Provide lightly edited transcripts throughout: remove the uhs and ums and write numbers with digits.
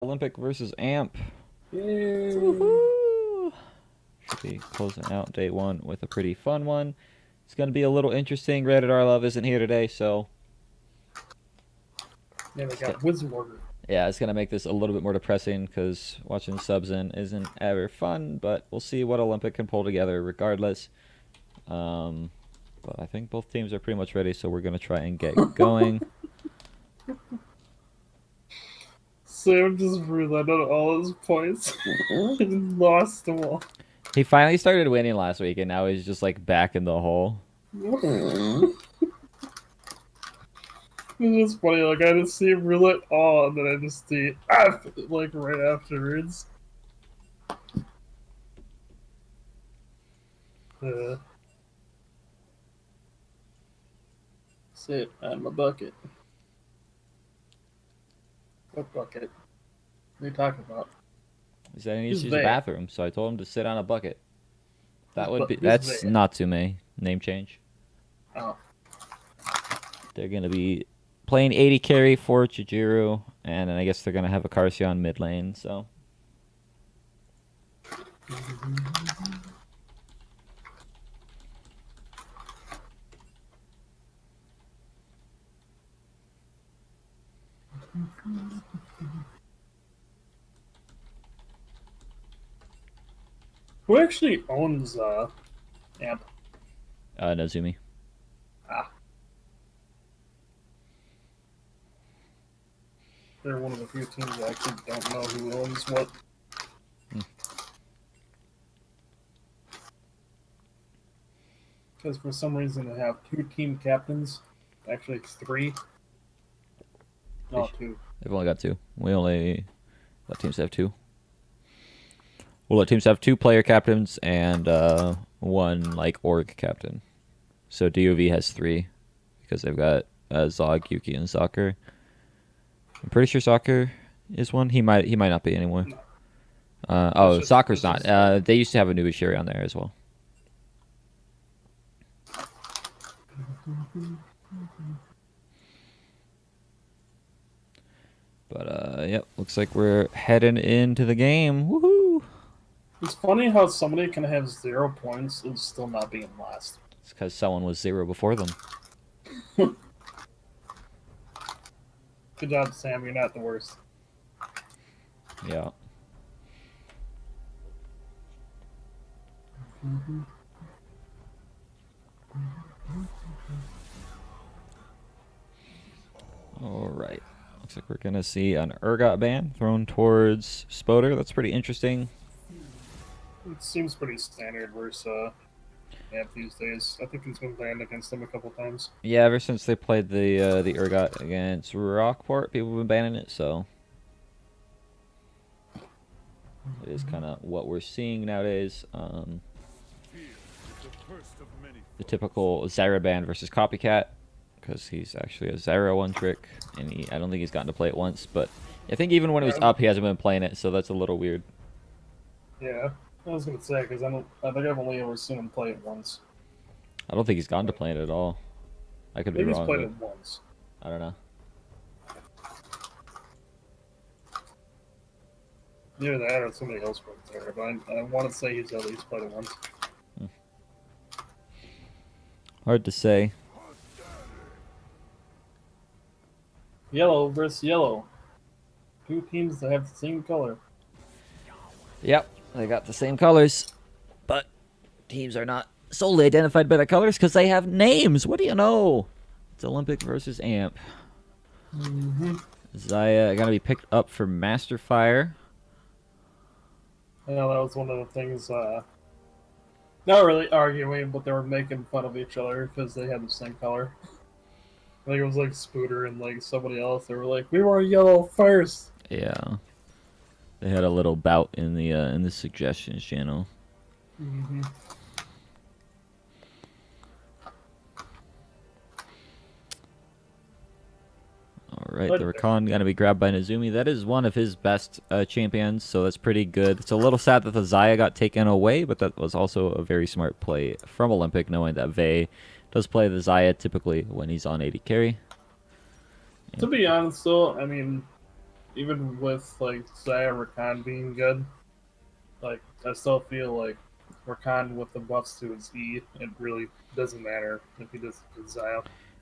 Olympic versus AMP. Yay. Woohoo! Should be closing out day one with a pretty fun one. It's going to be a little interesting. Reddit R Love isn't here today, so Yeah, they got Wizard Order. yeah, it's going to make this a little bit more depressing because watching subs in isn't ever fun, but we'll see what Olympic can pull together regardless. But I think both teams are pretty much ready, so we're going to try and get going. Sam just reloaded all his points and lost them all. He finally started winning last week, and now he's just like back in the hole. It's just funny, like I just see roulette all, and then I just see F like right afterwards. Sit on my bucket. What bucket? What are you talking about? He said he needs Who's to use the they? bathroom, so I told him to sit on a bucket. That would be Who's that's they? Natsume name change. Oh. They're gonna be playing 80 carry for Chijiro, and then I guess they're gonna have a Karsion mid lane. So Who actually owns AMP? Nazumi. Ah. They're one of the few teams I actually don't know who owns what. Because for some reason they have two team captains. Actually, it's three. No, two. They've only got two. We only let teams have two. We'll let teams have two player captains and one like org captain. So DOV has three because they've got Zog, Yuki, and Soccer. I'm pretty sure Soccer is one. He might not be anymore. No. Soccer's not. They used to have a Nubashiri on there as well. But yep, looks like we're heading into the game. Woohoo! It's funny how somebody can have 0 points and still not be in last. It's because someone was 0 before them. Good job, Sam. You're not the worst. Yeah. All right. Looks like we're gonna see an Urgot ban thrown towards Spoder. That's pretty interesting. It seems pretty standard versus AMP these days. I think it's been banned against them a couple times. Yeah, ever since they played the Urgot against Rockport, people have been banning it. So it is kind of what we're seeing nowadays. The typical Zyra ban versus Copycat, because he's actually a Zyra one trick, and I don't think he's gotten to play it once. But I think even when it was up, he hasn't been playing it, so that's a little weird. Yeah, I was gonna say because I think I've only ever seen him play it once. I don't think he's gone to playing it at all. I could be Maybe wrong. he's played it once. I don't know. Either that or somebody else played there, but I want to say he's at least played it once. Hard to say. Yellow versus yellow. Two teams that have the same color. Yep, they got the same colors, but teams are not solely identified by the colors because they have names. What do you know? It's Olympic versus AMP. Zaya gonna be picked up for Master Fire. I know that was one of the things. Not really arguing, but they were making fun of each other because they had the same color. I think it was like Spooter and like somebody else. They were like, "We were yellow first." Yeah, they had a little bout in the suggestions channel. All right, the Rakan gonna be grabbed by Nazumi. That is one of his best champions, so that's pretty good. It's a little sad that the Zaya got taken away, but that was also a very smart play from Olympic, knowing that Vey does play the Zaya typically when he's on 80 carry. To be honest, though, I mean, even with like Zaya Rakan being good, like I still feel like Rakan with the buffs to his E, it really doesn't matter if he does Zaya.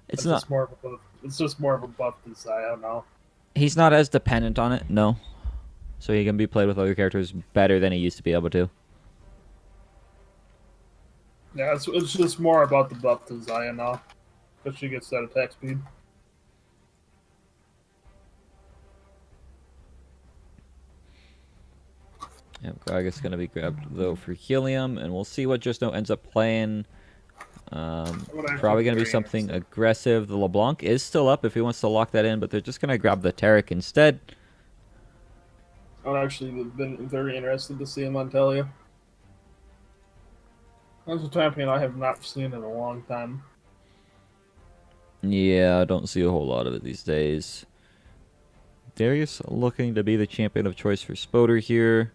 It's It's not. just more of a buff. It's just more of a buff to Zaya now. He's not as dependent on it. No. So he can be played with other characters better than he used to be able to. Yeah, it's just more about the buff to Zaya now, because she gets that attack speed. Yep, Gragas going to be grabbed, though, for Helium, and we'll see what Justno ends up playing. Probably going to be something aggressive. The LeBlanc is still up if he wants to lock that in, but they're just going to grab the Taric instead. I've actually been very interested to see him on Talia. That's a champion I have not seen in a long time. Yeah, I don't see a whole lot of it these days. Darius looking to be the champion of choice for Spoder here.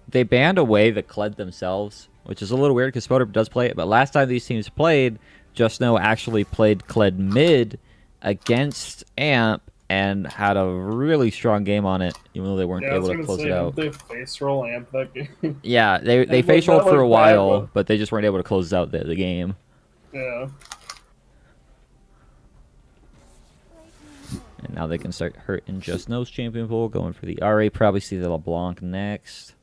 They banned away the Kled themselves, which is a little weird because Spoder does play it. But last time these teams played, Justno actually played Kled mid against AMP and had a really strong game on it, even though they weren't able to close it out. They face roll AMP that game. Yeah, they face rolled for a while, but they just weren't able to close out the game. Yeah. And now they can start hurting Justno's champion pool, going for the RA. Probably see the LeBlanc next.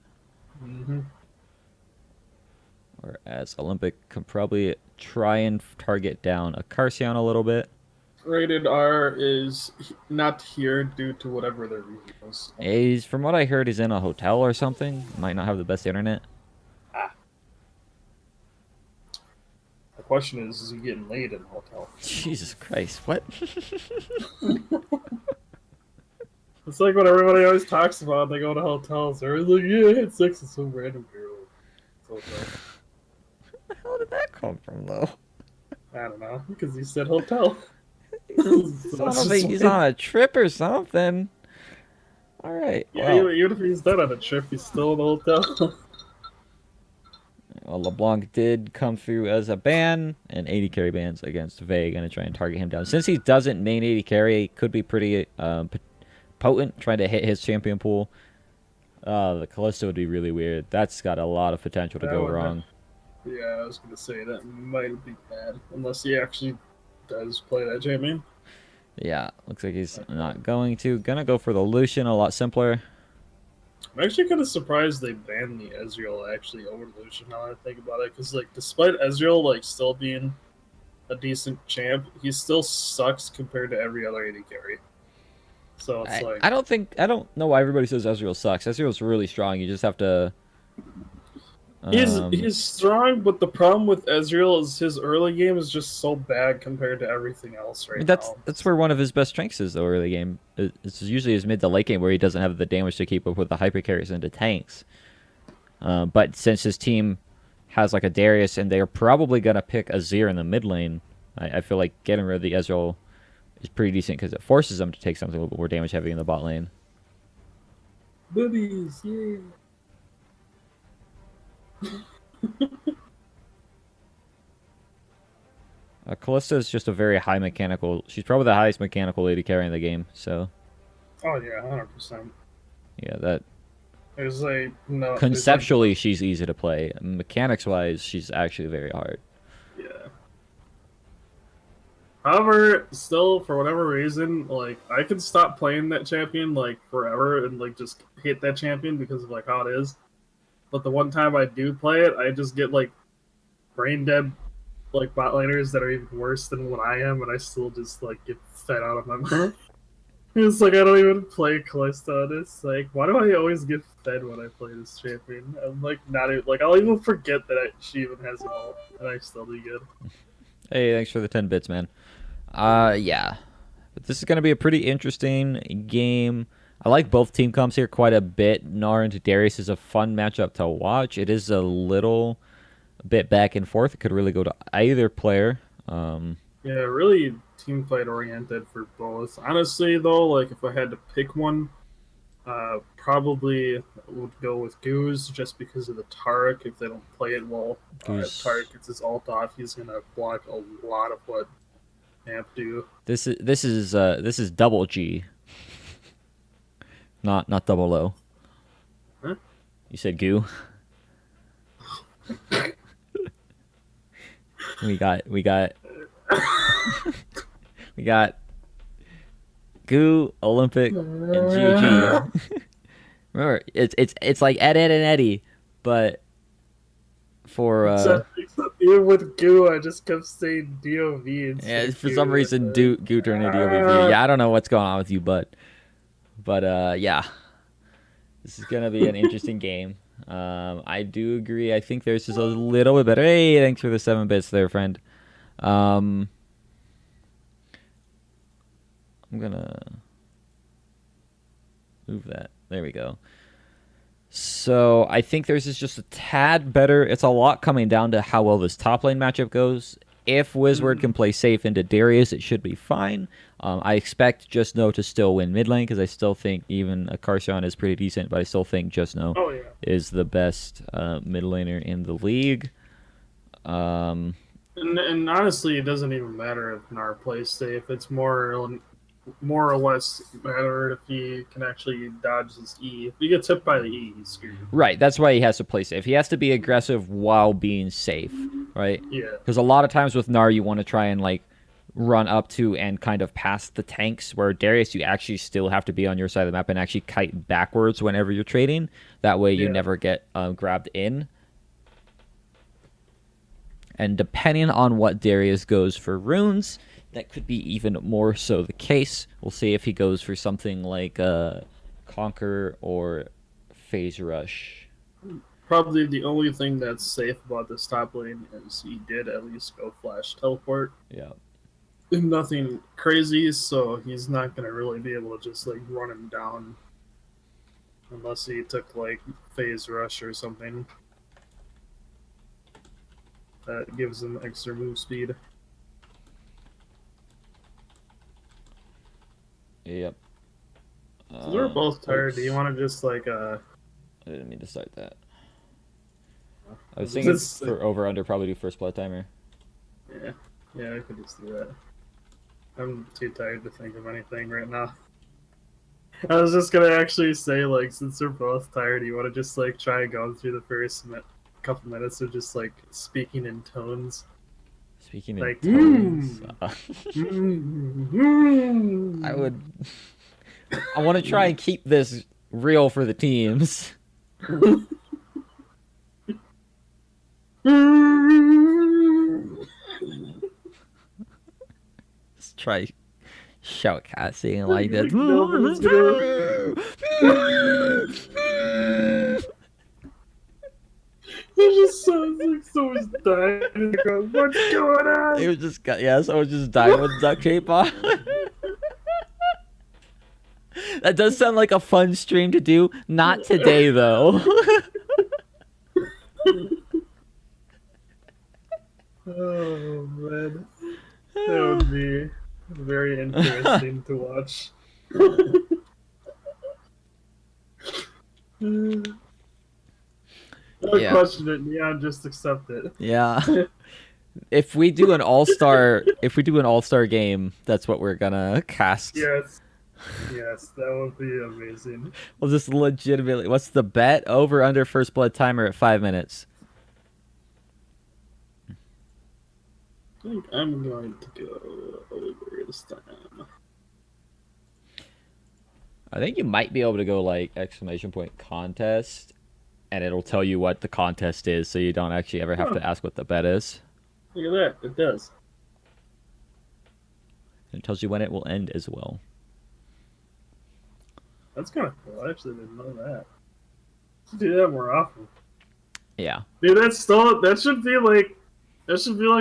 Whereas Olympic can probably try and target down a Carcion a little bit. Rated R is not here due to whatever their reason is. He's, from what I heard, he's in a hotel or something. Might not have the best internet. The question is he getting laid in a hotel? Jesus Christ, what? It's like what everybody always talks about. They go to hotels. They're like, yeah, I had sex with some random girl. Where the hell did that come from, though? I don't know, because he said hotel. He's on a trip or something. All right. Yeah, well, even if he's not on a trip, he's still in a hotel. Well, LeBlanc did come through as a ban, and 80 carry bans against Vey. Going to try and target him down. Since he doesn't main 80 carry, it could be pretty potent trying to hit his champion pool. The Callisto would be really weird. That's got a lot of potential to go wrong. Yeah, I was going to say that might be bad, unless he actually does play that champion. Yeah, looks like he's not going to. Gonna go for the Lucian, a lot simpler. I'm actually kind of surprised they banned the Ezreal actually over Lucian now that I think about it, because like despite Ezreal like still being a decent champ, he still sucks compared to every other AD carry. So it's I don't know why everybody says Ezreal sucks. Ezreal's really strong. You just have to. He's strong, but the problem with Ezreal is his early game is just so bad compared to everything else now. That's where one of his best strengths is, though, early game. It's usually his mid to late game where he doesn't have the damage to keep up with the hyper carries into tanks. But since his team has like a Darius and they're probably going to pick Azir in the mid lane, I feel like getting rid of the Ezreal is pretty decent because it forces them to take something a little bit more damage heavy in the bot lane. Boobies, yeah. Callista is just a very high mechanical. She's probably the highest mechanical lady carry in the game. So. Oh yeah, 100%. Yeah, that. There's like no. Conceptually, she's easy to play. Mechanics wise, she's actually very hard. Yeah. However, still for whatever reason, like I can stop playing that champion like forever and like just hit that champion because of like how it is. But the one time I do play it, I just get like brain dead, like bot laners that are even worse than what I am, and I still just like get fed out of my mind. It's like I don't even play Callisto. And it's like, why do I always get fed when I play this champion? I'm like not even like I'll even forget that she even has an ult, and I still do good. Hey, thanks for the 10 bits, man. Yeah, but this is gonna be a pretty interesting game. I like both team comps here quite a bit. Gnar into Darius is a fun matchup to watch. It is a little bit back and forth. It could really go to either player. Yeah, really team fight oriented for both. Honestly, though, like if I had to pick one, probably would go with Goose just because of the Taric. If they don't play it well, if Taric gets his ult off, he's gonna block a lot of what AMP do. This is double G. Not double O. Huh? You said goo. we got we got we got goo, Olympic, and GG. Remember, it's like Ed, Ed, and Eddie, but for except even with goo, I just kept saying DOV instead yeah, of for some goo. reason goo turned into DOVV. Yeah, I don't know what's going on with you, but yeah, this is gonna be an interesting game. I do agree. I think there's just a little bit better. Hey, thanks for the 7 bits there, friend. I'm gonna move that. There we go. So I think theirs is just a tad better. It's a lot coming down to how well this top lane matchup goes. If Wizward can play safe into Darius, it should be fine. I expect Just Know to still win mid lane because I still think even a Karsan is pretty decent, but I still think Just Know is the best mid laner in the league. And honestly, it doesn't even matter if Nar plays safe. It's more or less matter if he can actually dodge his E. If he gets hit by the E, he's screwed. Right, that's why he has to play safe. He has to be aggressive while being safe, right? Yeah. Because a lot of times with Nar, you want to try and like run up to and kind of past the tanks, where Darius, you actually still have to be on your side of the map and actually kite backwards whenever you're trading. That way you never get grabbed in. And depending on what Darius goes for runes, that could be even more so the case. We'll see if he goes for something like Conquer or Phase Rush. Probably the only thing that's safe about this top lane is he did at least go flash teleport. Yeah. Nothing crazy, so he's not going to really be able to just like run him down. Unless he took like Phase Rush or something. That gives him extra move speed. Yep. So they're both tired. Do you want to just like I didn't mean to start that. I was thinking for over under probably do first blood timer. Yeah, I could just do that. I'm too tired to think of anything right now. I was just gonna actually say, like, since they're both tired, you want to just like try going through the first couple minutes of just like speaking in tones. Speaking like, in tones, I would. I want to try and keep this real for the teams. Let's try shoutcasting like that. It just sounds like someone's dying in the background. What's going on? It was just someone just died with duct tape on. That does sound like a fun stream to do. Not today though. Oh man, that would be very interesting to watch. Don't question it, Neon. Just accept it. Yeah. If we do an all-star game, that's what we're gonna cast. Yes, that would be amazing. Well, just legitimately, what's the bet? Over under first blood timer at 5 minutes. I think I'm going to go over this time. I think you might be able to go like exclamation point contest, and it'll tell you what the contest is, so you don't actually ever have to ask what the bet is. Look at that, it does. And it tells you when it will end as well. That's kind of cool. I actually didn't know that. Let's do that more often. Yeah. Dude, that should be like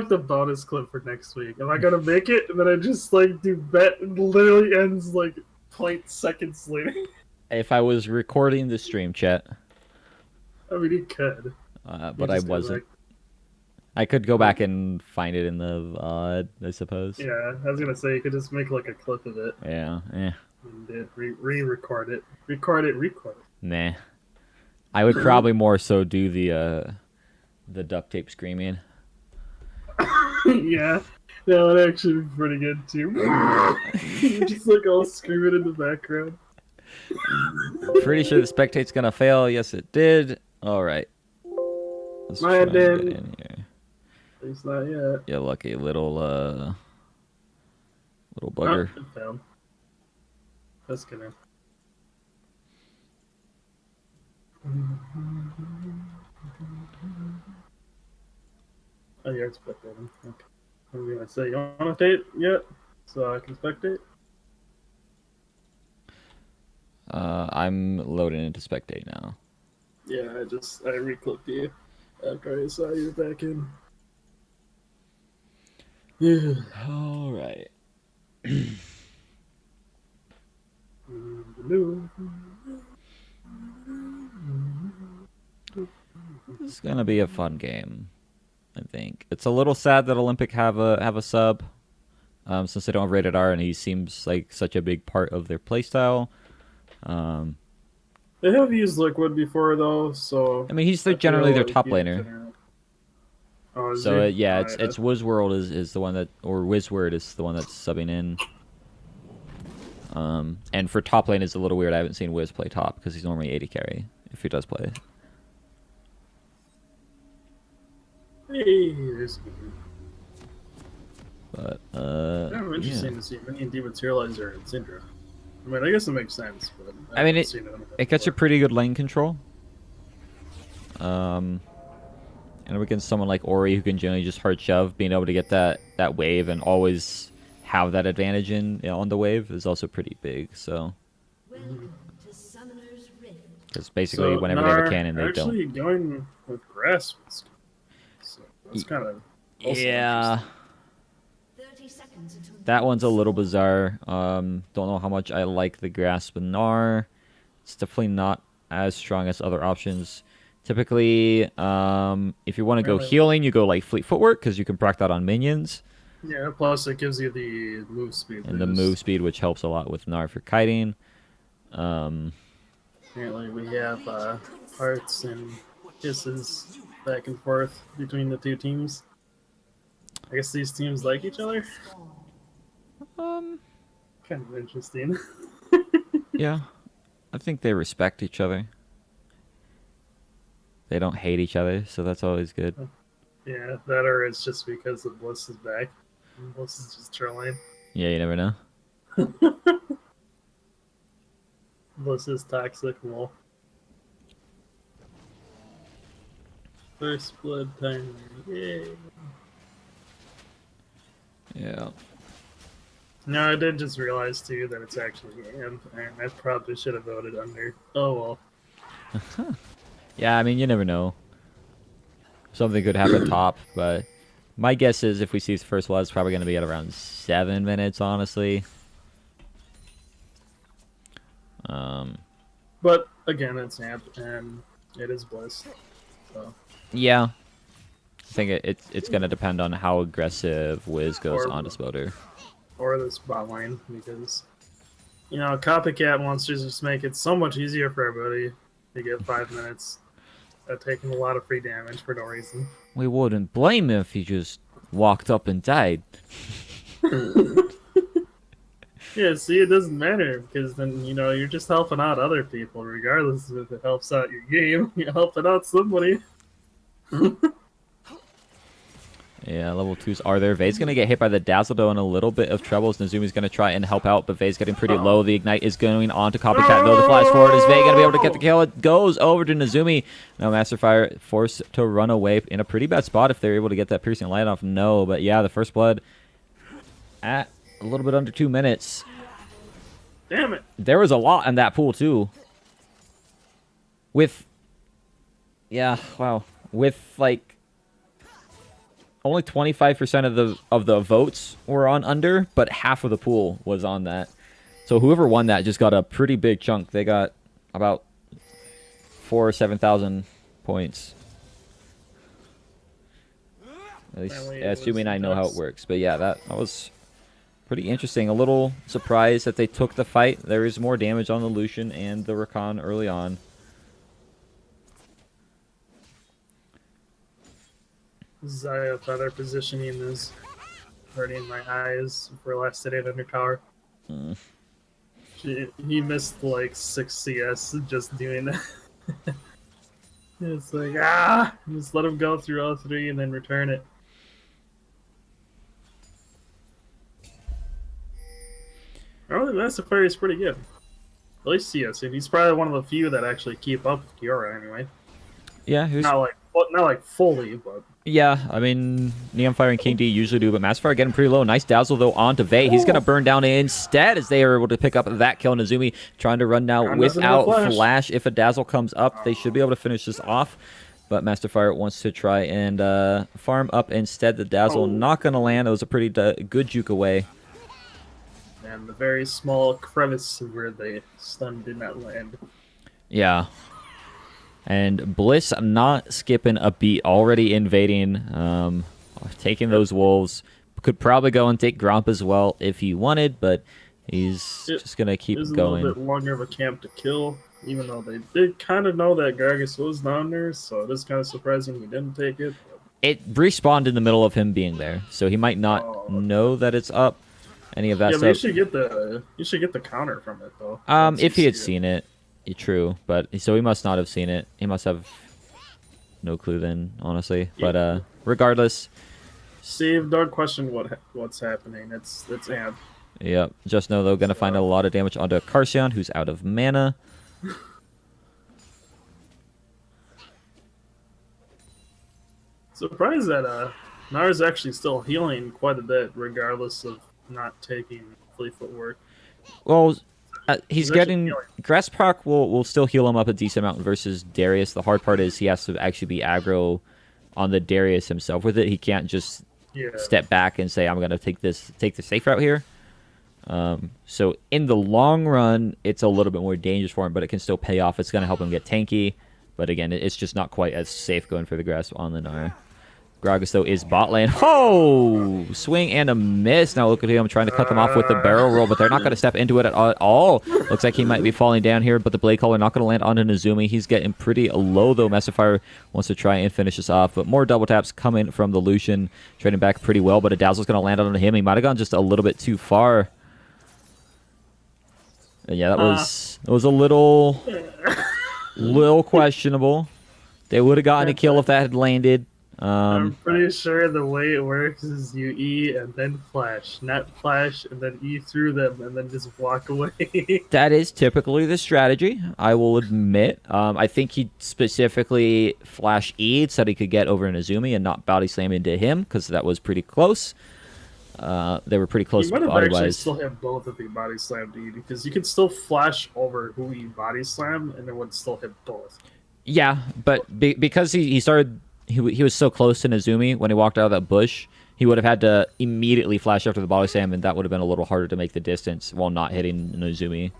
the bonus clip for next week. Am I gonna make it? And then I just like do bet and literally ends like 0.0 seconds later. If I was recording the stream, chat. I mean, you could. But I wasn't. I could go back and find it in the VOD, I suppose. Yeah, I was gonna say you could just make like a clip of it. Yeah, And re-record it. Record it. Nah. I would probably more so do the duct tape screaming. Yeah, that would actually be pretty good too. Just like all screaming in the background. Pretty sure the spectate's gonna fail. Yes, it did. All right. Let's try Mine and get didn't. in here. At least not yet. Yeah, lucky little little Oh, bugger. it failed. That's gonna. Oh, you're spectating. Okay. I was gonna say, you want to tape yet? So I can spectate? I'm loading into spectate now. Yeah, I re-clicked you after I saw you back in. Yeah. All right. This is gonna be a fun game. I think it's a little sad that Olympic have a sub, since they don't have rated R, and he seems like such a big part of their playstyle. They have used Liquid before though, so I mean, he's I generally feel their like top he's laner. generally- Oh, is So he? yeah, Oh, it's Wizworld is the one that, or Wizword is the one that's subbing in. And for top lane is a little weird. I haven't seen Wiz play top because he's normally 80 carry if he does play. Hey, there's. But I'm interesting to see many dematerializer and Syndra. I mean, I guess it makes sense, but I mean, haven't seen it it gets you pretty good lane control. And against someone like Ori who can generally just hard shove, being able to get that wave and always have that advantage on the wave is also pretty big. So because basically whenever they have a cannon, they actually don't. going with grass. So that's kind of Yeah. That one's a little bizarre. Don't know how much I like the grasp and Gnar. It's definitely not as strong as other options. Typically, if you want to go healing, you go like Fleet Footwork because you can proc that on minions. Yeah, plus it gives you the move speed. And the move speed, which helps a lot with Gnar for kiting. Apparently we have hearts and kisses back and forth between the two teams. I guess these teams like each other. Kind of interesting. Yeah, I think they respect each other. They don't hate each other, so that's always good. Yeah, that or it's just because the Bliss is back. Bliss is just trolling. Yeah, you never know. Bliss is toxic. Well, first blood time. Yay. Yeah. No, I did just realize too that it's actually AMP, and I probably should have voted under. Oh well. Yeah, I mean, you never know. Something could happen top, but my guess is if we see his first blood, it's probably going to be at around 7 minutes, honestly. But again, it's AMP, and it is Bliss. So. Yeah. I think it's going to depend on how aggressive Wiz goes Or- onto Spoder. Or this bot lane, because copycat monsters just make it so much easier for everybody to get 5 minutes of taking a lot of free damage for no reason. We wouldn't blame him if he just walked up and died. Yeah, see, it doesn't matter, because then, you're just helping out other people, regardless if it helps out your game. You're helping out somebody. Yeah, level 2s are there. Vay's going to get hit by the Dazzle, though, in a little bit of trouble. Nazumi's going to try and help out, but Vay's getting pretty low. The Ignite is going on to Copycat, though. The flash forward. Is Vay going to be able to get the kill? It goes over to Nazumi. Now Master Fire forced to run away in a pretty bad spot if they're able to get that piercing light off. No, but yeah, the first blood at a little bit under 2 minutes. Damn it. There was a lot in that pool, too. With, like, only 25% of the votes were on under, but half of the pool was on that. So whoever won that just got a pretty big chunk. They got about 4,000 or 7,000 points. At least assuming I know how it works. But yeah, that was pretty interesting. A little surprised that they took the fight. There is more damage on the Lucian and the Rakan early on. Zaya feather positioning is hurting my eyes for last today under tower. He missed like 6 CS just doing that. It's like, just let him go through all 3 and then return it. Oh, the Master Fire is pretty good. At least CS, and he's probably one of the few that actually keep up with Kiora anyway. Yeah, Not like fully, but yeah. I mean, Neon Fire and King D usually do, but Master Fire getting pretty low. Nice dazzle though onto Vey. He's gonna burn down instead as they are able to pick up that kill. Nezumi trying to run now without flash. If a dazzle comes up, they should be able to finish this off. But Master Fire wants to try and farm up instead. The dazzle not gonna land. It was a pretty good juke away. And the very small crevice where the stun did not land. Yeah. And Bliss not skipping a beat, already invading, taking those wolves. Could probably go and take Gromp as well if he wanted, but he's just going to keep going. It was a little bit longer of a camp to kill, even though they did kind of know that Gragas was down there, so it is kind of surprising he didn't take it. It respawned in the middle of him being there, so he might not know that it's up. Any of that stuff. But you should get the counter from it though. If he had seen it, true. But so he must not have seen it. He must have no clue then, honestly. Yeah. But regardless, Steve, don't question what's happening. It's Amp. Yep. Just know though, gonna find a lot of damage onto Carcion, who's out of mana. Surprised that Nara's actually still healing quite a bit, regardless of not taking Fleet Footwork. Well, he's getting Grass proc will still heal him up a decent amount versus Darius. The hard part is he has to actually be aggro on the Darius himself with it. He can't just step back and say, I'm gonna take the safe route here. So in the long run, it's a little bit more dangerous for him, but it can still pay off. It's gonna help him get tanky, but again, it's just not quite as safe going for the Grass on the Nara. Gragas, though, is bot lane. Oh! Swing and a miss. Now look at him trying to cut them off with the barrel roll, but they're not going to step into it at all. Looks like he might be falling down here, but the Blade Caller not going to land onto Nezumi. He's getting pretty low, though. Master Fire wants to try and finish this off, but more double taps coming from the Lucian, trading back pretty well, but a Dazzle's going to land onto him. He might have gone just a little bit too far. And yeah, that was a little questionable. They would have gotten a kill if that had landed. I'm pretty sure the way it works is you E and then flash, not flash and then E through them and then just walk away. That is typically the strategy, I will admit. I think he specifically flash E'd so that he could get over Nezumi and not body slam into him, because that was pretty close. They were pretty close body-wise. You might have actually still have both if he body slammed E, because you could still flash over who he body slammed and it would still hit both. Yeah, but because he started... He was so close to Nezumi when he walked out of that bush, he would have had to immediately flash after the body slam, and that would have been a little harder to make the distance while not hitting Nezumi.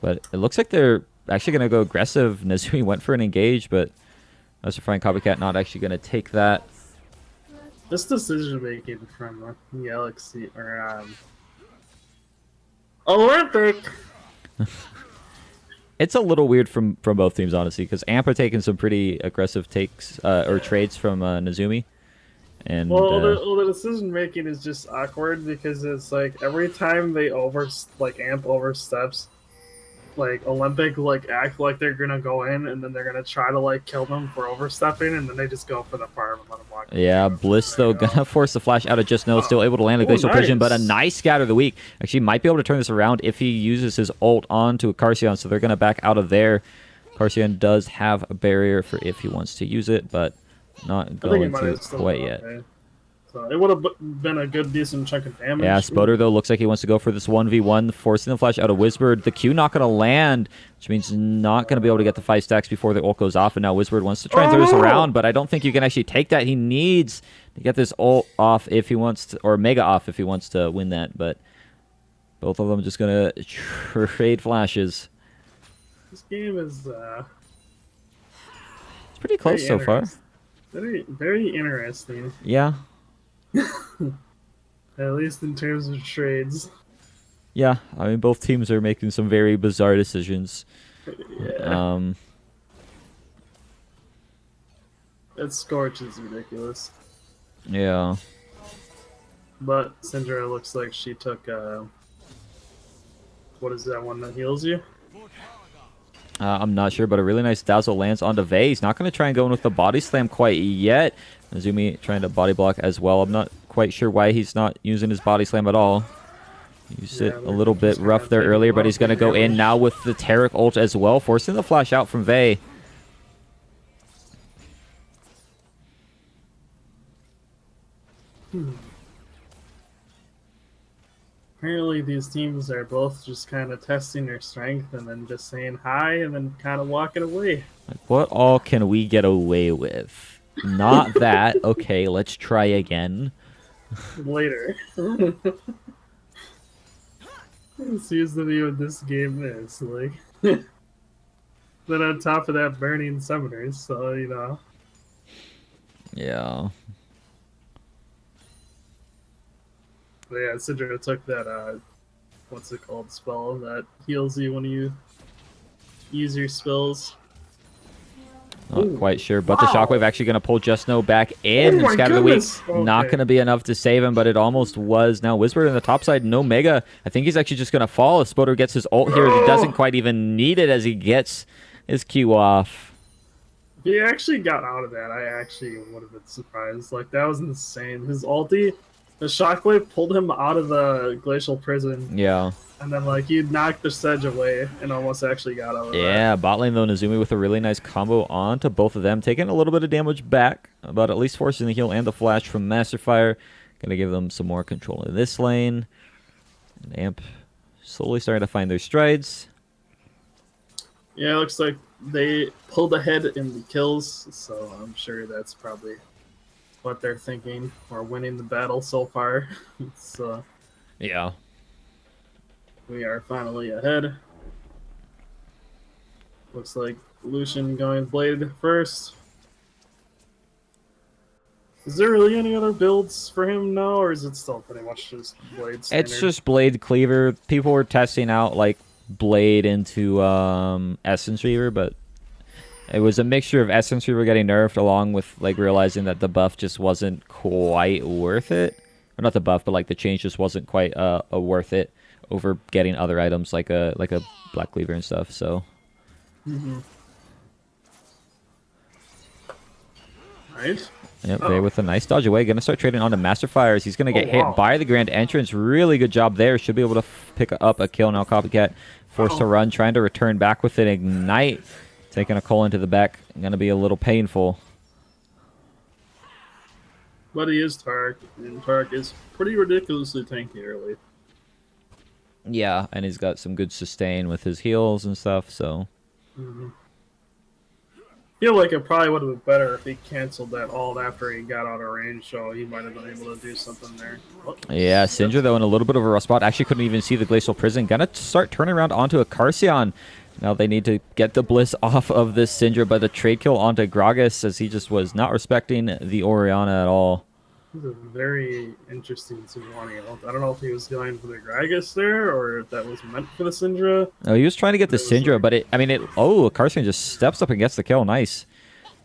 But it looks like they're actually going to go aggressive. Nezumi went for an engage, but Master Fire and Copycat not actually going to take that. This decision making from Galaxy or Olympic. It's a little weird from both teams, honestly, because Amp are taking some pretty aggressive takes or trades from Nezumi. And the decision making is just awkward because it's like every time they Amp oversteps, like Olympic act like they're gonna go in and then they're gonna try to kill them for overstepping, and then they just go for the farm and let them walk. Yeah, Bliss though gonna force the flash out of Just Know, still able to land a Glacial Prison, but a nice scatter of the week. Actually might be able to turn this around if he uses his ult onto a Carcion, so they're gonna back out of there. Carcion does have a barrier for if he wants to use it, but not going to quite yet. Okay. So it would have been a good, decent chunk of damage. Yeah, Spoder, though, looks like he wants to go for this 1v1, forcing the flash out of Wizard. The Q not going to land, which means not going to be able to get the 5 stacks before the ult goes off, and now Wizard wants to try and throw this around, but I don't think you can actually take that. He needs to get this ult off if he wants to, or Mega off if he wants to win that, but both of them just going to trade flashes. This game is... it's pretty close so far. Very, very interesting. Yeah. At least in terms of trades. Yeah, I mean, both teams are making some very bizarre decisions. Yeah. That Scorch is ridiculous. Yeah. But Syndra looks like she took What is that one that heals you? I'm not sure, but a really nice dazzle lands onto Vey. He's not going to try and go in with the body slam quite yet. Azumi trying to body block as well. I'm not quite sure why he's not using his body slam at all. Used it a little bit rough there earlier, but he's going to go in now with the Taric ult as well, forcing the flash out from Vey. Apparently these teams are both just kind of testing their strength and then just saying hi and then kind of walking away. Like, what all can we get away with? Not that. Okay, let's try again. Later. It seems to be what this game is. Like, then on top of that, burning summoners, so, you know. Yeah. But yeah, Syndra took that, what's it called, spell that heals you when you use your spells. Not quite sure, but the Shockwave actually going to pull Justno back in and scatter the weak. Not going to be enough to save him, but it almost was. Now Whisper on the top side, no Mega. I think he's actually just going to fall if Spoder gets his ult here. He doesn't quite even need it as he gets his Q off. If he actually got out of that, I actually would have been surprised. Like, that was insane. His ulti, the Shockwave pulled him out of the Glacial Prison. Yeah. And then, like, he knocked the Sedge away and almost actually got out of Yeah, bot lane, though, Nazumi with a really nice combo onto both of them. Taking a little bit of damage back, but at least forcing the heal and the flash from Masterfire. Going to give them some more control in this lane. And Amp slowly starting to find their strides. Yeah, it looks like they pulled ahead in the kills, so I'm sure that's probably what they're thinking, or winning the battle so far. So yeah. We are finally ahead. Looks like Lucian going Blade first. Is there really any other builds for him now, or is it still pretty much just Blade standard? It's just Blade Cleaver. People were testing out like Blade into Essence Reaver, but it was a mixture of Essence Reaver getting nerfed along with like realizing that the buff just wasn't quite worth it. Or not the buff, but like the change just wasn't quite worth it over getting other items like a Black Cleaver and stuff. So. Right. Yep, Vey with a nice dodge away. Going to start trading onto Masterfires. He's going to get hit by the Grand Entrance. Really good job there. Should be able to pick up a kill now. Copycat forced to run, trying to return back with an Ignite. Taking a call into the back. Going to be a little painful. But he is Tark, and Tark is pretty ridiculously tanky early. Yeah, and he's got some good sustain with his heals and stuff, so. Feel like it probably would have been better if he canceled that ult after he got out of range, so he might have been able to do something there. Yeah, Syndra, though, in a little bit of a rough spot. Actually couldn't even see the Glacial Prison. Gonna start turning around onto a Carcion. Now they need to get the Bliss off of this Syndra, but the trade kill onto Gragas, as he just was not respecting the Orianna at all. This is a very interesting Sejuani ult. I don't know if he was going for the Gragas there, or if that was meant for the Syndra. No, he was trying to get the Syndra, but Carcion just steps up and gets the kill. Nice.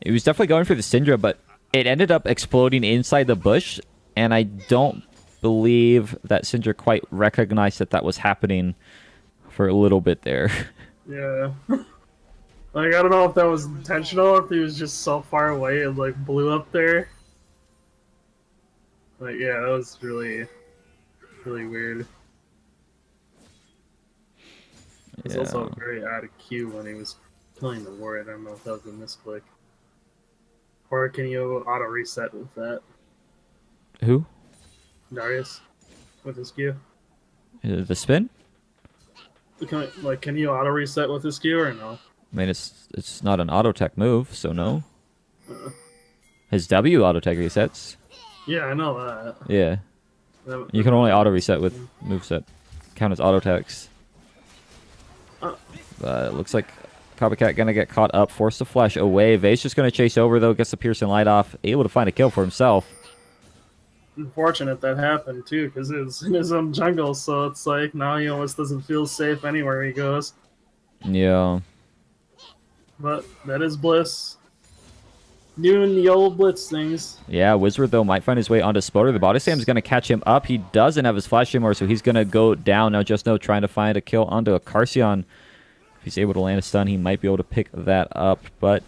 He was definitely going for the Syndra, but it ended up exploding inside the bush, and I don't believe that Syndra quite recognized that that was happening for a little bit there. Yeah. Like, I don't know if that was intentional, or if he was just so far away and, like, blew up there. Like, yeah, that was really, really weird. It was also very out of cue when he was killing the ward. I don't know if that was a misclick. Or can you auto-reset with that? Who? Darius? With his Q? The spin? Can you auto-reset with his Q or no? I mean, it's not an auto-tech move, so no. His W auto-tech resets. Yeah, I know that. Yeah. You can only auto-reset with moveset. Count as auto-techs. But it looks like Copycat going to get caught up, forced to flash away. Vey's just going to chase over, though, gets the Piercing Light off, able to find a kill for himself. Unfortunate that happened, too, because it was in his own jungle, so it's like, now he almost doesn't feel safe anywhere he goes. Yeah. But that is Bliss. Doing the old blitz things. Yeah, Wizard, though, might find his way onto Spoder. The body slam is going to catch him up. He doesn't have his flash anymore, so he's going to go down. Now, Just Know trying to find a kill onto a Carcion. If he's able to land a stun, he might be able to pick that up. But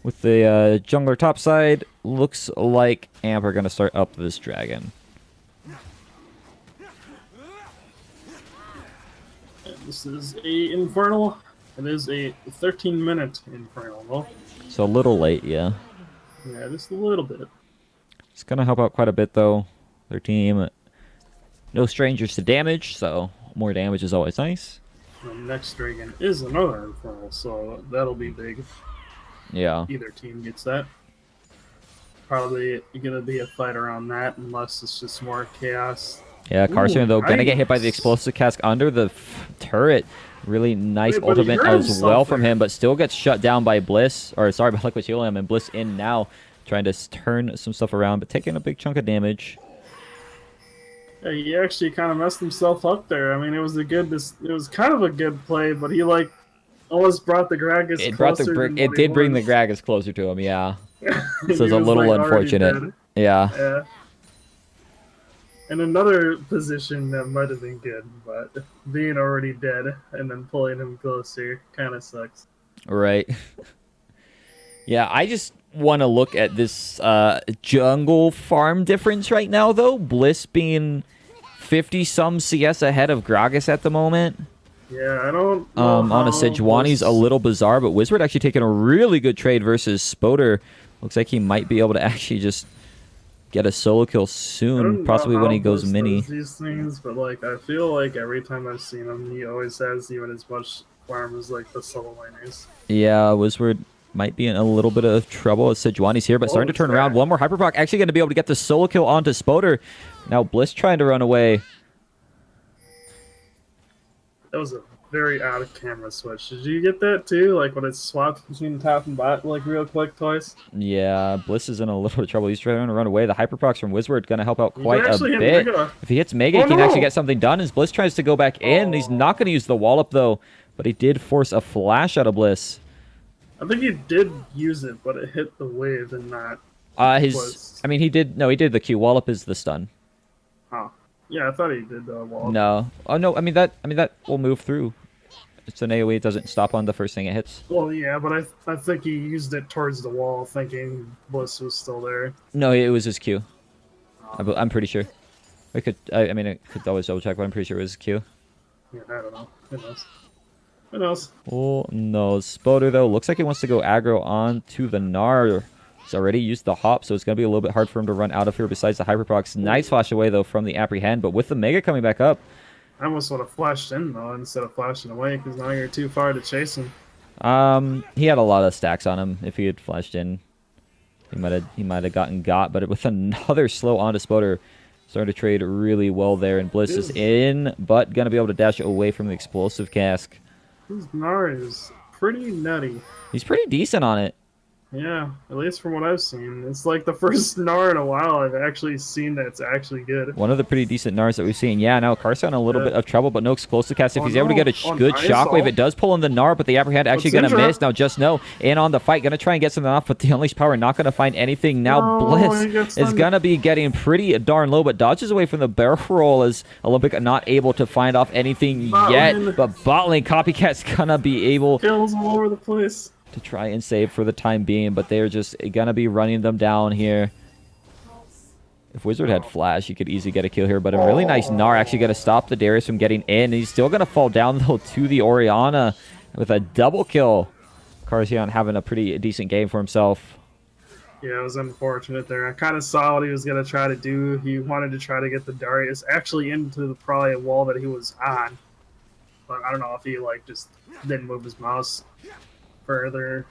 with the jungler topside, looks like AMP are going to start up this dragon. And this is a Infernal. It is a 13-minute Infernal, though. So a little late, yeah. Yeah, just a little bit. It's going to help out quite a bit, though. Their team, no strangers to damage, so more damage is always nice. The next dragon is another Infernal, so that'll be big. Yeah. Either team gets that. Probably going to be a fight around that, unless it's just more chaos. Yeah, Carson, though, going to get hit by the nice. explosive cask under the turret. Really nice Wait, but he ultimate hurt as himself well from there. him, but still gets shut down by Bliss. Or, sorry, by Liquid Helium, and Bliss in now, trying to turn some stuff around, but taking a big chunk of damage. Yeah, he actually kind of messed himself up there. I mean, it was kind of a good play, but he like almost brought the Gragas closer. It did bring the Gragas closer to him, yeah. So it's a He was, little like, already unfortunate. dead. Yeah. Yeah. In another position that might have been good, but being already dead and then pulling him closer kind of sucks. Right. Yeah, I just want to look at this jungle farm difference right now, though. Bliss being 50-some CS ahead of Gragas at the moment. Yeah, I don't know On a how Sejuani's this- a little bizarre, but Wizard actually taking a really good trade versus Spoder. Looks like he might be able to actually just get a solo kill I don't soon, know possibly when how he goes Bliss mini. does these things, but like I feel like every time I've seen him, he always has even as much farm as like the solo laners. Yeah, Wizard might be in a little bit of trouble as Sejuani's here, but starting to turn around. One more Hyperproc actually going to be able to get the solo kill onto Spoder. Now Bliss trying to run away. That was a very out of camera switch. Did you get that too? Like when it swapped between top and bot, like real quick twice. Yeah, Bliss is in a little bit of trouble. He's trying to run away. The Hyperprocs from Wizard going to help out He quite a actually hit bit. Mega. If he hits Mega, Oh, he can no. actually get something done. As Bliss tries to go back in, he's not going to use the wallop though. But he did force a flash out of Bliss. I think he did use it, but it hit the wave and not. I mean, he did the Q. Wallop is the stun. Huh. Yeah, I thought he did the wall. No. Oh no. I mean that will move through. It's an AoE. It doesn't stop on the first thing it hits. Well, yeah, but I think he used it towards the wall, thinking Bliss was still there. No, it was his Q. I'm pretty sure. I mean, it could always double check, but I'm pretty sure it was his Q. Yeah, I don't know. Who knows? Who knows? Oh no, Spoder though looks like he wants to go aggro onto the Gnar. He's already used the hop, so it's gonna be a little bit hard for him to run out of here. Besides the Hyperprocs, nice flash away though from the Apprehend, but with the Mega coming back up, I almost would have flashed in though instead of flashing away because now you're too far to chase him. he had a lot of stacks on him. If he had flashed in, he might have gotten got. But with another slow onto Spoder, starting to trade really well there. And Bliss is in, but gonna be able to dash away from the explosive cask. This Gnar is pretty nutty. He's pretty decent on it. Yeah, at least from what I've seen. It's like the first Gnar in a while I've actually seen that's actually good. One of the pretty decent Gnars that we've seen. Yeah, now Carson in a little bit of trouble, but no explosive cast. If he's able to get a good shockwave, it does pull in the Gnar, but the Apprehend actually going to miss. Now Just Know in on the fight, going to try and get something off, but the Unleashed Power not going to find anything. Now Bliss is going to be getting pretty darn low, but dodges away from the barrel roll as Olympic not able to find off anything yet. But bot lane Copycat's going to be able kills all over the place to try and save for the time being, but they're just gonna be running them down here. If Wizard had flash, he could easily get a kill here, but a really nice Gnar actually gonna stop the Darius from getting in. He's still gonna fall down though to the Orianna with a double kill. Carcion having a pretty decent game for himself. Yeah, it was unfortunate there. I kind of saw what he was going to try to do. He wanted to try to get the Darius actually into probably a wall that he was on. But I don't know if he like just didn't move his mouse further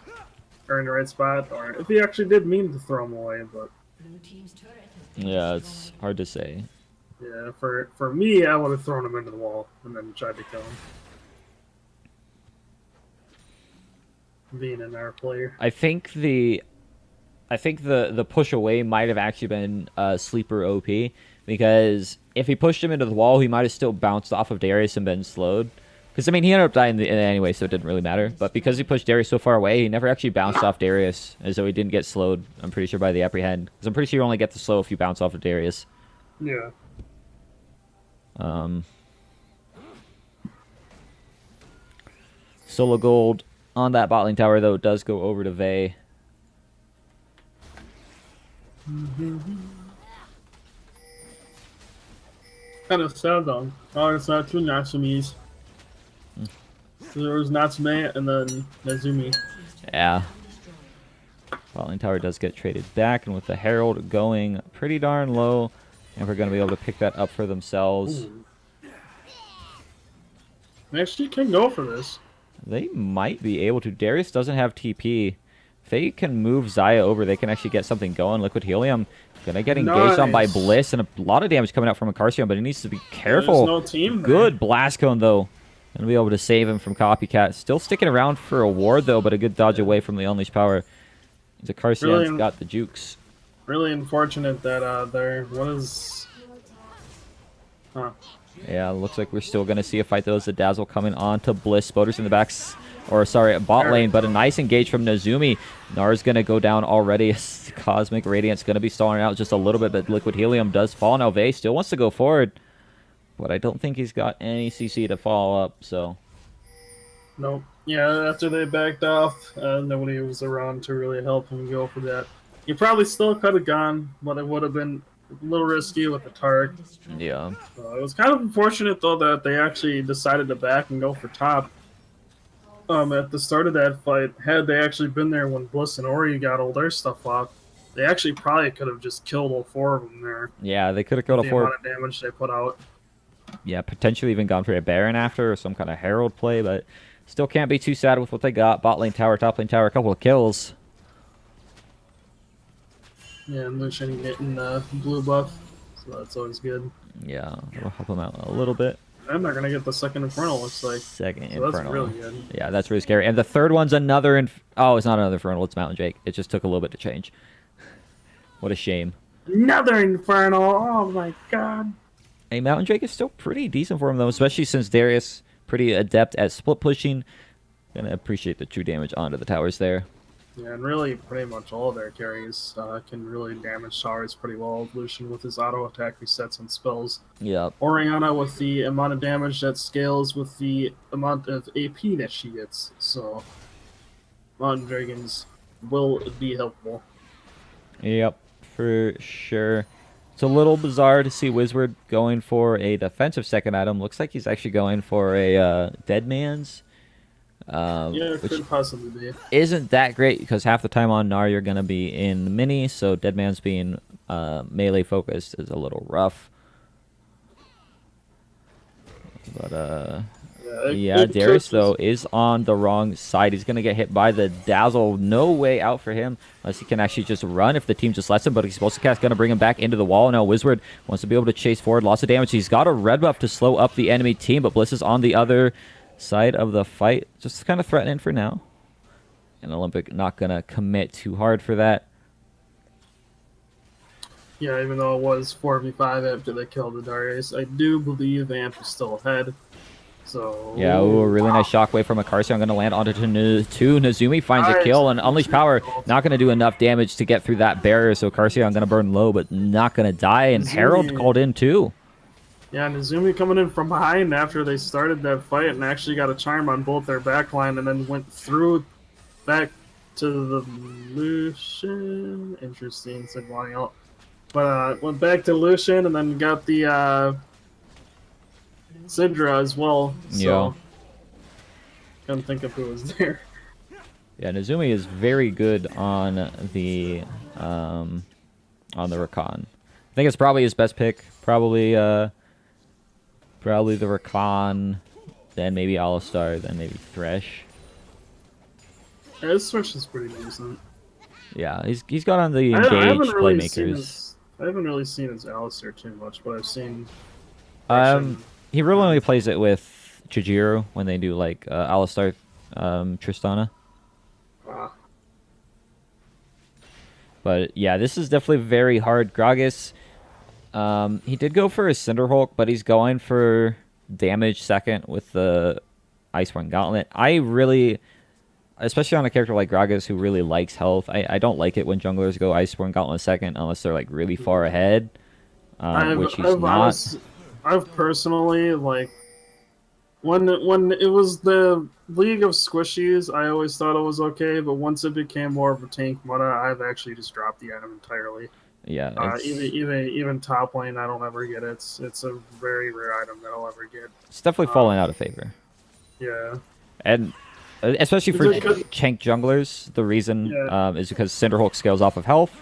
or in the right spot, or if he actually did mean to throw him away. But Yeah, it's hard to say. yeah, for me, I would have thrown him into the wall and then tried to kill him. Being an R player. I think the push away might have actually been sleeper OP, because if he pushed him into the wall, he might have still bounced off of Darius and been slowed, Because, I mean, he ended up dying anyway, so it didn't really matter. But because he pushed Darius so far away, he never actually bounced off Darius, as though he didn't get slowed, I'm pretty sure, by the apprehend. Because I'm pretty sure you only get the slow if you bounce off of Darius. Yeah. Solo gold on that bot lane tower, though, does go over to Vey. Kind of sad though. Oh, it's not two Natsumis. There was Natsume and then Nazumi. Yeah. Bot lane tower does get traded back, and with the Herald going pretty darn low, and we're going to be able to pick that up for themselves. Ooh. They actually can go for this. They might be able to. Darius doesn't have TP. If they can move Xayah over, they can actually get something going. Liquid Helium gonna get engaged on by Bliss, and a lot of damage coming out from Acarcion, but he needs to be careful. There's no team there. Good blast cone, though. Gonna be able to save him from Copycat. Still sticking around for a ward, though, but a good dodge away from the Unleashed Power. Acarcion's got the jukes. Really unfortunate that there was... Huh. Yeah, looks like we're still going to see a fight, though, as the Dazzle coming on to Bliss. Spoders in the back, or sorry, bot lane, but a nice engage from Nazumi. Nar's going to go down already. Cosmic Radiance going to be stalling out just a little bit, but Liquid Helium does fall. Now Vey still wants to go forward, but I don't think he's got any CC to follow up, so... Nope. Yeah, after they backed off, nobody was around to really help him go for that. He probably still could have gone, but it would have been a little risky with the Tark. Yeah. It was kind of unfortunate, though, that they actually decided to back and go for top. At the start of that fight, had they actually been there when Bliss and Ori got all their stuff off, they actually probably could have just killed all four of them there. Yeah, they could have killed all four. The amount of damage they put out. Yeah, potentially even gone for a Baron after, or some kind of Herald play, but still can't be too sad with what they got. Bot lane tower, top lane tower, a couple of kills. Yeah, and Lucian getting the blue buff, so that's always good. Yeah, it'll help him out a little bit. And they're going to get the second Infernal, looks like. Second so Infernal. That's really good. Yeah, that's really scary. And the third one's another... Oh, it's not another Infernal, it's Mountain Drake. It just took a little bit to change. What a shame. Another Infernal! Oh my god. Hey, Mountain Drake is still pretty decent for him, though, especially since Darius pretty adept at split pushing. Gonna appreciate the true damage onto the towers there. Yeah, and really, pretty much all of their carries can really damage towers pretty well. Lucian with his auto attack resets and spells. Yep. Oriana with the amount of damage that scales with the amount of AP that she gets. So, Mountain Dragons will be helpful. Yep, for sure. It's a little bizarre to see Wizward going for a defensive second item. Looks like he's actually going for a Dead Man's. Yeah, it could possibly be. Isn't that great, because half the time on Gnar you're going to be in mini, so Dead Man's being melee focused is a little rough. But yeah, Darius though is on the wrong side. He's going to get hit by the Dazzle. No way out for him unless he can actually just run if the team just lets him, but Explosive Cast going to bring him back into the wall. Now Wizward wants to be able to chase forward. Lots of damage. He's got a red buff to slow up the enemy team, but Bliss is on the other side of the fight, just kind of threatening for now. And Olympic not gonna commit too hard for that. Yeah, even though it was 4v5 after they killed the Darius, I do believe AMP is still ahead. So yeah, ooh, a really nice shockwave from Acarcion. Gonna land onto two. Nazumi finds a kill, and Unleashed Power not gonna do enough damage to get through that barrier. So Acarcion gonna burn low, but not gonna die. And Herald called in too. Yeah, Nazumi coming in from behind after they started that fight and actually got a charm on both their backline and then went through back to the Lucian. Interesting, said wanting out. But went back to Lucian and then got the Sidra as well. So yeah. Couldn't think of who was there. Yeah, Nazumi is very good on the Rakan. I think it's probably his best pick. Probably the Rakan, then maybe Alistar, then maybe Thresh. Yeah, this Thresh is pretty decent. Yeah, he's got on the engaged playmakers. I haven't really seen his Alistar too much, but I've seen. He really only plays it with Chijiro when they do like Alistar, Tristana. Wow. But yeah, this is definitely very hard. Gragas. He did go for a Cinderhulk, but he's going for damage second with the Iceborne Gauntlet. I really, especially on a character like Gragas who really likes health, I don't like it when junglers go Iceborne Gauntlet second unless they're like really far ahead, which he's not. I've personally like when it was the League of Squishies, I always thought it was okay, but once it became more of a tank meta, I've actually just dropped the item entirely. Yeah, Even top lane, I don't ever get it. It's a very rare item that I'll ever get. it's definitely falling out of favor. Yeah. And especially for tank junglers, the reason is because Cinderhulk scales off of health.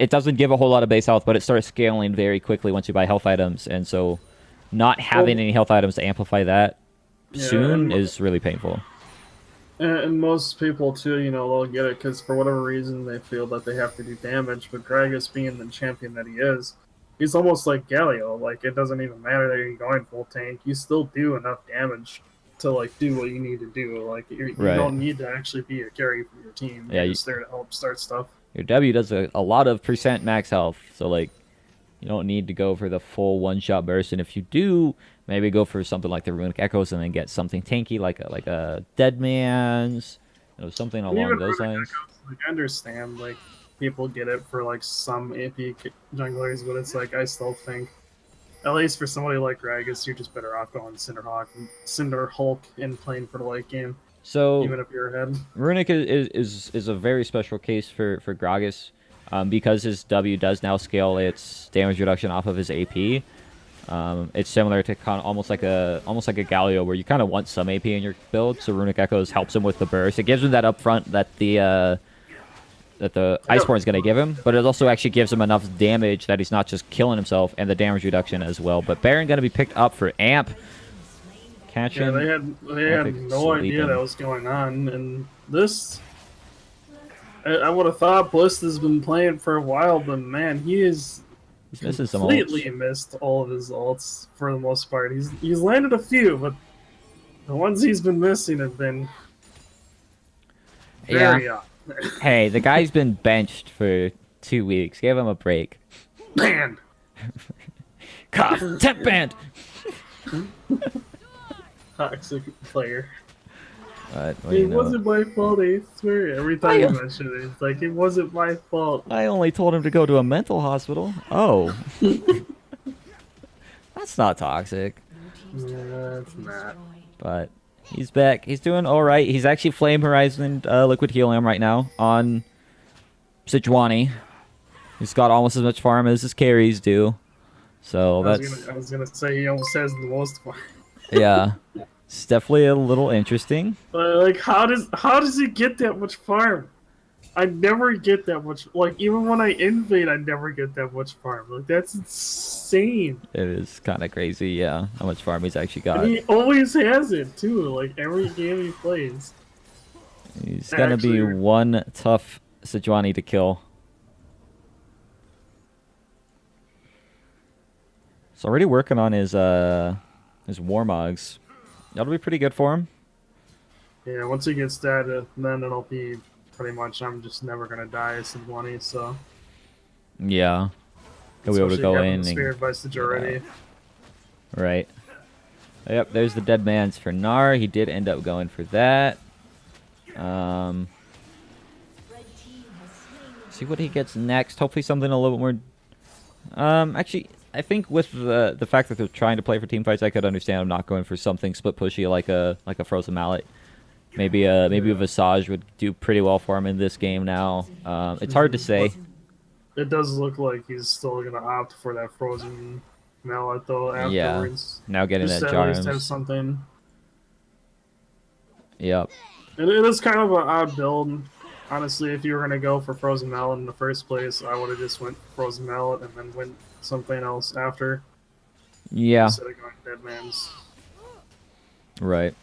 It doesn't give a whole lot of base health, but it starts scaling very quickly once you buy health items, and so not having any health items to amplify that soon is really painful. And most people too, you know, they'll get it because for whatever reason they feel that they have to do damage. But Gragas, being the champion that he is, he's almost like Galio. Like it doesn't even matter that you're going full tank; you still do enough damage to like do what you need to do. Like you don't need to actually be a carry for your team. You're just there to help start stuff. Your W does a lot of percent max health, so like you don't need to go for the full one-shot burst. And if you do, maybe go for something like the Runic Echoes and then get something tanky like a Dead Man's, something along those lines. Like, I understand, like people get it for like some AP junglers, but it's like I still think, at least for somebody like Gragas, you're just better off going Cinderhulk and playing for the late game. So even if you're ahead, Runic is a very special case for Gragas. Because his W does now scale its damage reduction off of his AP. It's similar to kind of almost like a Galio, where you kind of want some AP in your build. So Runic Echoes helps him with the burst. It gives him that upfront that the Iceborne is going to give him, but it also actually gives him enough damage that he's not just killing himself, and the damage reduction as well. But Baron going to be picked up for AMP. Yeah, they had no idea that was going on, and this. I would have thought Bliss has been playing for a while, but man, he's completely missed all of his ults for the most part. He's landed a few, but the ones he's been missing have been very off. Hey, the guy's been benched for 2 weeks. Give him a break. Banned. Cough. Temp banned. Toxic player. It wasn't my fault, I swear. Every time you mention it, it's like, it wasn't my fault. I only told him to go to a mental hospital. Oh. That's not toxic. Yeah, it's not. But he's back. He's doing all right. He's actually Flame Horizon Liquid Helium right now on Sejuani. He's got almost as much farm as his carries do. So I was gonna say he almost has the most farm. Yeah. It's definitely a little interesting. Like, how does he get that much farm? I never get that much. Like, even when I invade, I never get that much farm. Like, that's insane. It is kind of crazy, yeah, how much farm he's actually got. And he always has it, too. Like, every game he plays. He's going to be one tough Sejuani to kill. He's already working on his Warmogs. That'll be pretty good for him. Yeah, once he gets that, then it'll be pretty much I'm just never gonna die as Sejuani, so. Yeah. He'll be able to go in and Vestige already. Right. Yep, there's the Dead Man's for Gnar. He did end up going for that. See what he gets next. Hopefully something a little bit more. Actually, I think with the fact that they're trying to play for team fights, I could understand him not going for something split pushy like a Frozen Mallet. Maybe a Visage would do pretty well for him in this game now. It's hard to say. It does look like he's still gonna opt for that Frozen Mallet though afterwards. Yeah. Now getting just that at least Jarms. have something. Yep. It is kind of an odd build. Honestly, if you were gonna go for Frozen Mallet in the first place, I would have just went Frozen Mallet and then went something else after. Yeah. Instead of going Dead Man's. Right.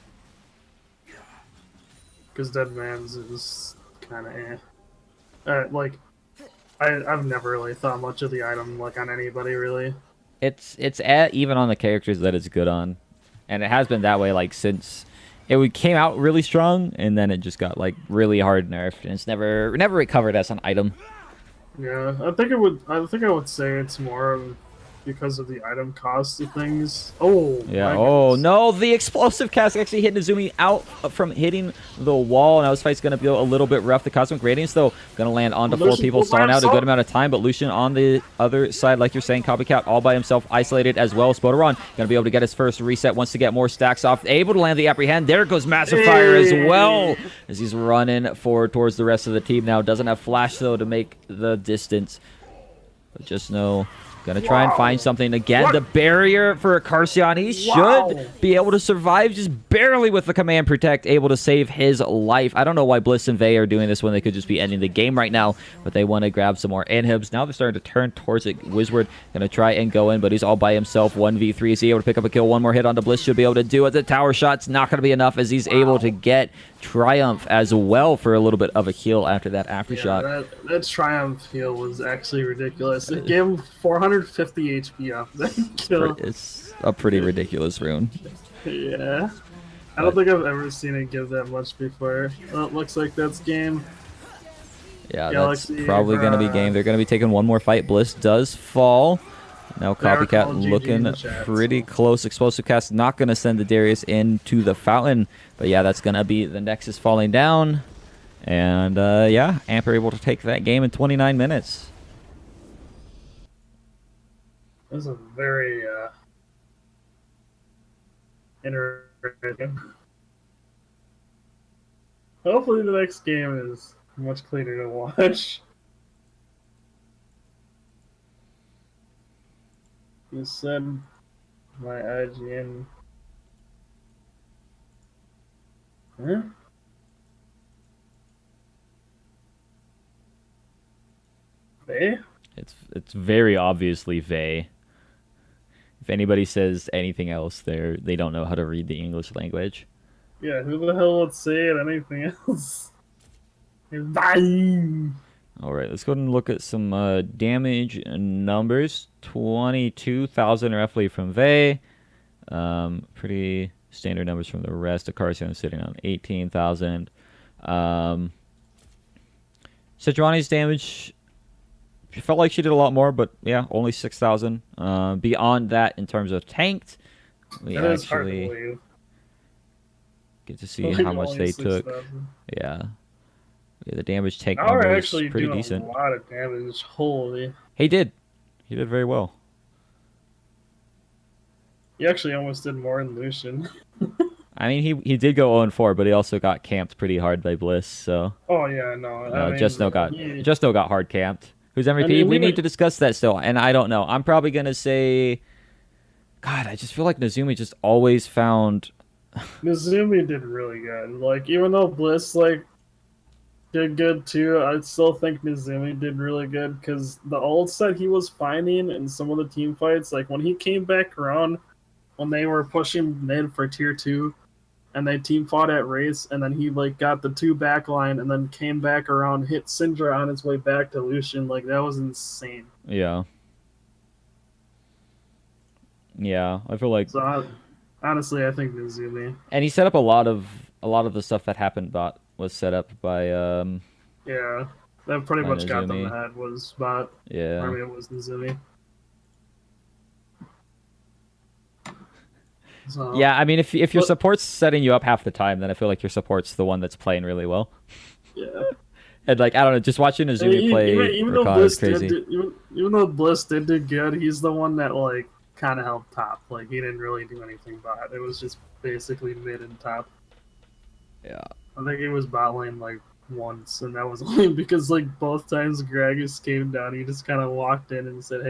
Because Dead Man's is kind of like, I've never really thought much of the item like on anybody really. It's even on the characters that it's good on, and it has been that way like since it came out really strong, and then it just got like really hard nerfed, and it's never recovered as an item. Yeah, I think I would say it's more of because of the item cost of things. Oh, Yeah. my Oh goodness. no! The explosive cast actually hit Nezumi out from hitting the wall. Now this fight's gonna be a little bit rough. The Cosmic Radiance though gonna land onto 4 people, stalling out a good amount of time. But Lucian on the other side, like you're saying, Copycat all by himself, isolated as well. Spoderon gonna be able to get his first reset. Wants to get more stacks off. Able to land the Apprehend. There goes Massive Fire as well as he's running forward towards the rest of the team. Now doesn't have flash though to make the distance. But just know. Gonna try and find something again. What? The barrier for Carcion. He should be able to survive just barely with the command protect, able to save his life. I don't know why Bliss and Vey are doing this when they could just be ending the game right now, but they want to grab some more inhibs. Now they're starting to turn towards it. Wizward gonna try and go in, but he's all by himself. 1v3. Is he able to pick up a kill? One more hit onto Bliss. Should be able to do it. The tower shot's not gonna be enough as he's able to get Triumph as well for a little bit of a heal after that aftershock. That Triumph heal was actually ridiculous. It gave him 450 HP off that kill. It's a pretty ridiculous rune. Yeah. I don't think I've ever seen it give that much before. Well, it looks like that's game. Yeah, Galaxy, that's probably going to be game. They're going to be taking one more fight. Bliss does fall. Now Copycat looking pretty close. Explosive cast not going to send the Darius into the fountain. But yeah, that's going to be the Nexus falling down. And yeah, AMP are able to take that game in 29 minutes. This is a very interesting. Hopefully the next game is much cleaner to watch. You said my IGN. Huh? Vey? It's very obviously Vey. If anybody says anything else, they don't know how to read the English language. Yeah, who the hell would say it anything else? Bye. All right, let's go ahead and look at some damage numbers. 22,000 roughly from Vey. Pretty standard numbers from the rest. Acarcion sitting on 18,000. Sejuani's damage, she felt like she did a lot more, but yeah, only 6,000. Beyond that, in terms of tanked, we actually get to see how much they took. Yeah. The damage tank number is pretty decent. A lot of damage. Holy. He did very well. He actually almost did more than Lucian. I mean, he did go 0-4, but he also got camped pretty hard by Bliss. So. Oh yeah, no. I mean, Just no got hard camped. Who's MVP? I mean, we need to discuss that still, and I don't know. I'm probably gonna say, God, I just feel like Nezumi just always found. Nezumi did really good. Like, even though Bliss did good too, I still think Nezumi did really good because the ults that he was finding in some of the team fights, like when he came back around, when they were pushing mid for tier 2, and they team fought at race, and then he got the 2 backline, and then came back around, hit Syndra on his way back to Lucian. Like, that was insane. Yeah. Yeah, I feel like. So honestly, I think Nezumi. And he set up a lot of the stuff that happened. Bot was set up by. Yeah, that pretty much Nezumi. got them ahead. Was Bot. Yeah. I mean, it was Nezumi. So, yeah, I mean, if your support's setting you up half the time, then I feel like your support's the one that's playing really well. Yeah. And I don't know, just watching Nezumi play even though Bliss even though Bliss did do good, he's the one that kind of helped top. Like, he didn't really do anything bot. It was just basically mid and top. Yeah. I think he was bot lane once, and that was only because both times Gragas came down, he just kind of walked in and said, "Hey."